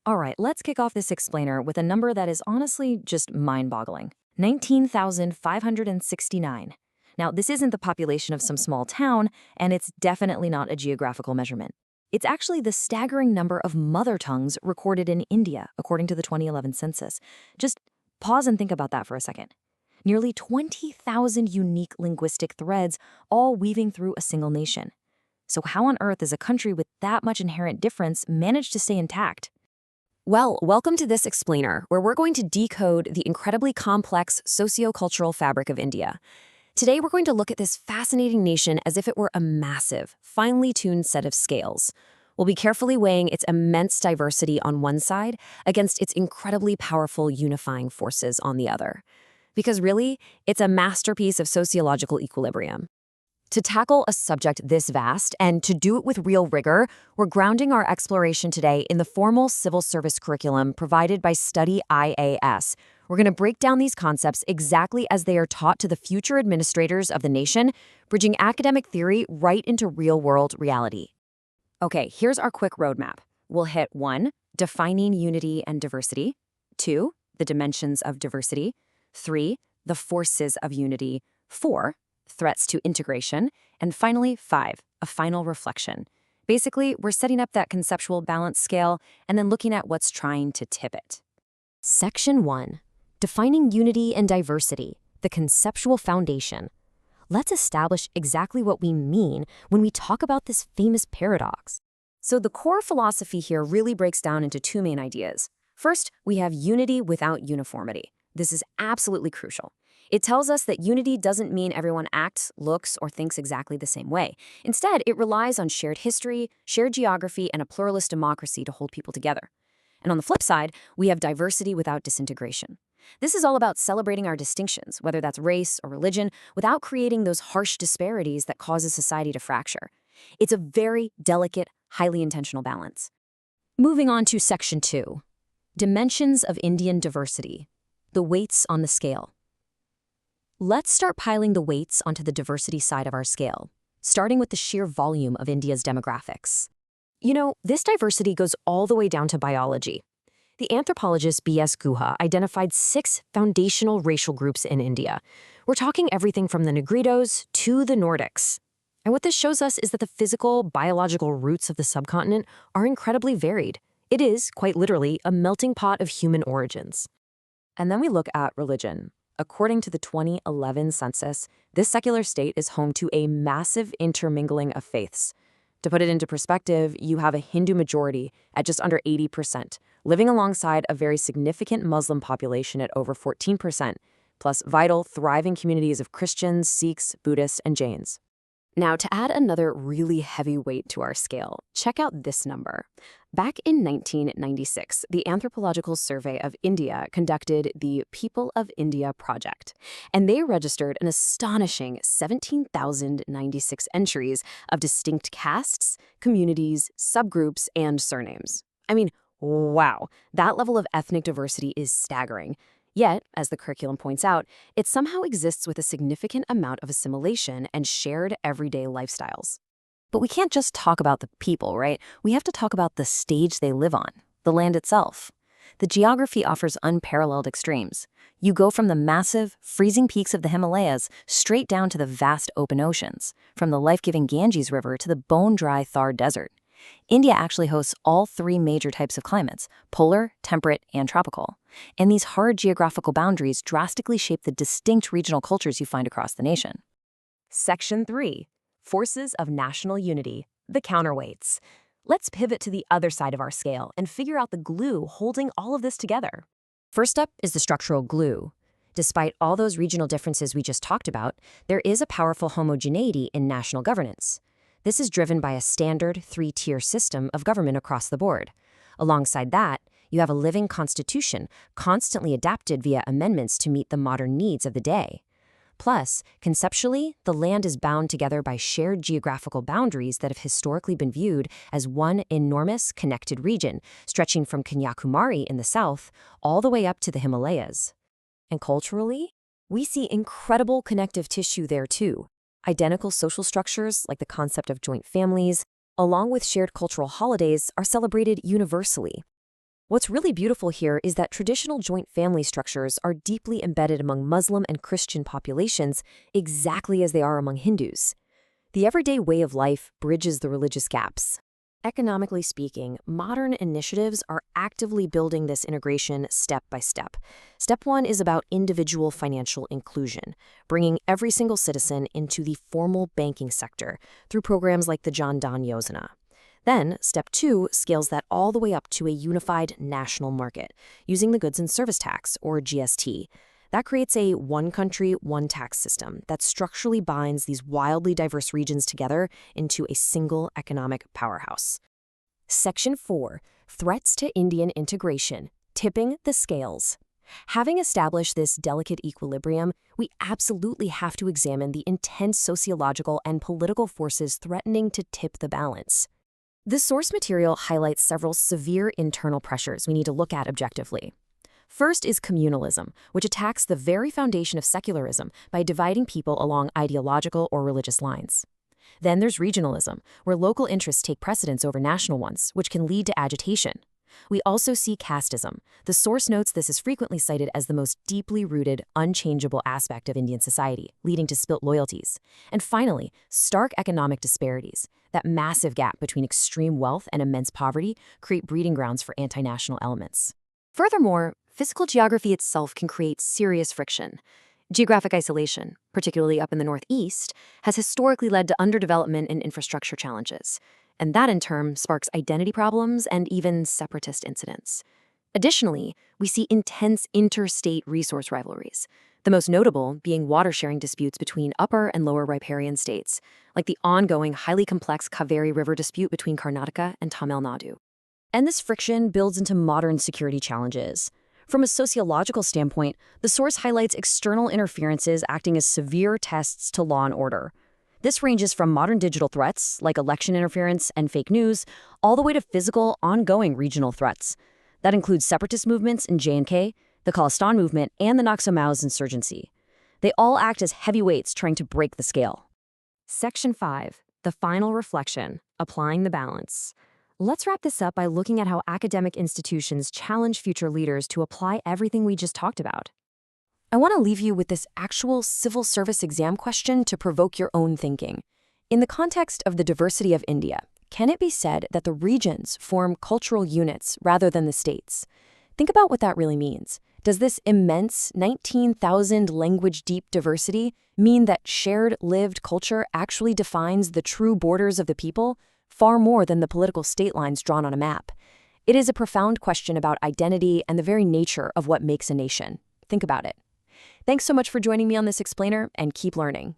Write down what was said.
All right, let's kick off this explainer with a number that is honestly just mind-boggling. 19,569. Now, this isn't the population of some small town, and it's definitely not a geographical measurement. It's actually the staggering number of mother tongues recorded in India, according to the 2011 census. Just pause and think about that for a second. Nearly 20,000 unique linguistic threads, all weaving through a single nation. So how on earth does a country with that much inherent difference manage to stay intact? Well, welcome to this explainer, where we're going to decode the incredibly complex socio-cultural fabric of India. Today, we're going to look at this fascinating nation as if it were a massive, finely tuned set of scales. We'll be carefully weighing its immense diversity on one side against its incredibly powerful unifying forces on the other. Because really, it's a masterpiece of sociological equilibrium. To tackle a subject this vast, and to do it with real rigor, we're grounding our exploration today in the formal civil service curriculum provided by Study IAS. We're going to break down these concepts exactly as they are taught to the future administrators of the nation, bridging academic theory right into real-world reality. Okay, here's our quick roadmap. We'll hit 1, defining unity and diversity, 2, the dimensions of diversity, 3, the forces of unity, 4, threats to integration, and finally, 5, a final reflection. Basically, we're setting up that conceptual balance scale and then looking at what's trying to tip it. Section 1. Defining unity and diversity, the conceptual foundation. Let's establish exactly what we mean when we talk about this famous paradox. So the core philosophy here really breaks down into two main ideas. First, we have unity without uniformity. This is absolutely crucial. It tells us that unity doesn't mean everyone acts, looks, or thinks exactly the same way. Instead, it relies on shared history, shared geography, and a pluralist democracy to hold people together. And on the flip side, we have diversity without disintegration. This is all about celebrating our distinctions, whether that's race or religion, without creating those harsh disparities that causes society to fracture. It's a very delicate, highly intentional balance. Moving on to Section 2. Dimensions of Indian diversity. The weights on the scale. Let's start piling the weights onto the diversity side of our scale, starting with the sheer volume of India's demographics. You know, this diversity goes all the way down to biology. The anthropologist B.S. Guha identified 6 foundational racial groups in India. We're talking everything from the Negritos to the Nordics. And what this shows us is that the physical, biological roots of the subcontinent are incredibly varied. It is, quite literally, a melting pot of human origins. And then we look at religion. According to the 2011 census, this secular state is home to a massive intermingling of faiths. To put it into perspective, you have a Hindu majority at just under 80%, living alongside a very significant Muslim population at over 14%, plus vital, thriving communities of Christians, Sikhs, Buddhists, and Jains. Now, to add another really heavy weight to our scale, check out this number. Back in 1996, the Anthropological Survey of India conducted the People of India Project, and they registered an astonishing 17,096 entries of distinct castes, communities, subgroups, and surnames. I mean, wow, that level of ethnic diversity is staggering. Yet, as the curriculum points out, it somehow exists with a significant amount of assimilation and shared everyday lifestyles. But we can't just talk about the people, right? We have to talk about the stage they live on, the land itself. The geography offers unparalleled extremes. You go from the massive, freezing peaks of the Himalayas straight down to the vast open oceans, from the life-giving Ganges River to the bone-dry Thar Desert. India actually hosts all 3 major types of climates, polar, temperate, and tropical. And these hard geographical boundaries drastically shape the distinct regional cultures you find across the nation. Section 3. Forces of National Unity, the counterweights. Let's pivot to the other side of our scale and figure out the glue holding all of this together. First up is the structural glue. Despite all those regional differences we just talked about, there is a powerful homogeneity in national governance. This is driven by a standard 3-tier system of government across the board. Alongside that, you have a living constitution, constantly adapted via amendments to meet the modern needs of the day. Plus, conceptually, the land is bound together by shared geographical boundaries that have historically been viewed as one enormous connected region, stretching from Kanyakumari in the south all the way up to the Himalayas. And culturally, we see incredible connective tissue there too. Identical social structures, like the concept of joint families, along with shared cultural holidays, are celebrated universally. What's really beautiful here is that traditional joint family structures are deeply embedded among Muslim and Christian populations exactly as they are among Hindus. The everyday way of life bridges the religious gaps. Economically speaking, modern initiatives are actively building this integration step by step. Step 1 is about individual financial inclusion, bringing every single citizen into the formal banking sector through programs like the Jan Dhan Yojana. Then, Step 2 scales that all the way up to a unified national market, using the Goods and Service Tax, or GST. That creates a one country, one tax system that structurally binds these wildly diverse regions together into a single economic powerhouse. Section 4. Threats to Indian integration, tipping the scales. Having established this delicate equilibrium, we absolutely have to examine the intense sociological and political forces threatening to tip the balance. The source material highlights several severe internal pressures we need to look at objectively. First is communalism, which attacks the very foundation of secularism by dividing people along ideological or religious lines. Then there's regionalism, where local interests take precedence over national ones, which can lead to agitation. We also see casteism. The source notes this is frequently cited as the most deeply rooted, unchangeable aspect of Indian society, leading to spilt loyalties. And finally, stark economic disparities. That massive gap between extreme wealth and immense poverty create breeding grounds for anti-national elements. Furthermore, physical geography itself can create serious friction. Geographic isolation, particularly up in the northeast, has historically led to underdevelopment and infrastructure challenges. And that in turn sparks identity problems and even separatist incidents. Additionally, we see intense interstate resource rivalries, the most notable being water-sharing disputes between upper and lower riparian states, like the ongoing highly complex Kaveri River dispute between Karnataka and Tamil Nadu. And this friction builds into modern security challenges. From a sociological standpoint, the source highlights external interferences acting as severe tests to law and order. This ranges from modern digital threats, like election interference and fake news, all the way to physical, ongoing regional threats. That includes separatist movements in J&K, the Khalistan movement, and the Naxal Mao's insurgency. They all act as heavyweights trying to break the scale. Section 5. The final reflection, applying the balance. Let's wrap this up by looking at how academic institutions challenge future leaders to apply everything we just talked about. I want to leave you with this actual civil service exam question to provoke your own thinking. In the context of the diversity of India, can it be said that the regions form cultural units rather than the states? Think about what that really means. Does this immense 19,000 language-deep diversity mean that shared lived culture actually defines the true borders of the people, far more than the political state lines drawn on a map? It is a profound question about identity and the very nature of what makes a nation. Think about it. Thanks so much for joining me on this explainer, and keep learning.